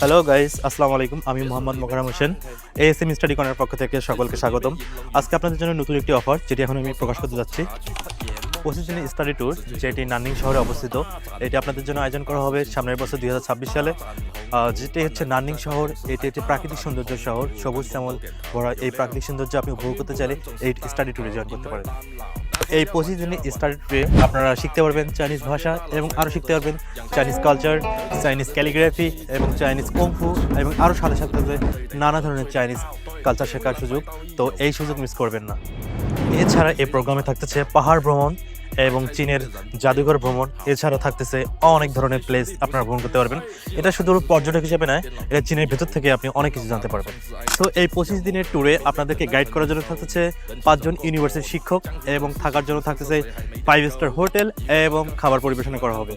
Hello guys, আসসালামু আলাইকুম। আমি Mohammad Mokarram Hossain, ASM study corner পক্ষ থেকে সকলকে স্বাগতম। আজকে আপনাদের জন্য নতুন একটি অফার যেটি এখন আমি প্রকাশ করতে যাচ্ছি। 25 দিনের স্টাডি ট্যুর, যেটি নান্নিং শহরে অবস্থিত। এটি আপনাদের জন্য আয়োজন করা হবে সামনের বছর 2026 সালে। যেটি হচ্ছে নান্নিং শহর। এটি একটি প্রাকৃতিক সৌন্দর্য শহর, সবুজ শ্যামল ভরা। এই প্রাকৃতিক সৌন্দর্য আপনি উপভোগ করতে চাইলে এই স্টাডি ট্যুরে জয়েন করতে পারেন। এই 25 দিনের স্টাডি ট্যুরে আপনারা শিখতে পারবেন চাইনিজ ভাষা এবং আরও শিখতে পারবেন চাইনিজ কালচার, চাইনিজ ক্যালিগ্রাফি এবং চাইনিজ কুংফু এবং আরও সাথে সাথে নানা ধরনের চাইনিজ কালচার শেখার সুযোগ। তো এই সুযোগ মিস করবেন না। এছাড়া এই প্রোগ্রামে থাকতেছে পাহাড় ভ্রমণ এবং চীনের জাদুঘর ভ্রমণ। এছাড়া থাকতেছে অনেক ধরনের প্লেস আপনারা ভ্রমণ করতে পারবেন। এটা শুধু পর্যটক হিসেবে নয়, এটা চীনের ভেতর থেকে আপনি অনেক কিছু জানতে পারবেন। তো এই 25 দিনের ট্যুরে আপনাদেরকে গাইড করার জন্য থাকতেছে 5 জন ইউনিভার্সিটি শিক্ষক এবং থাকার জন্য থাকতেছে 5 স্টার হোটেল এবং খাবার পরিবেশন করা হবে।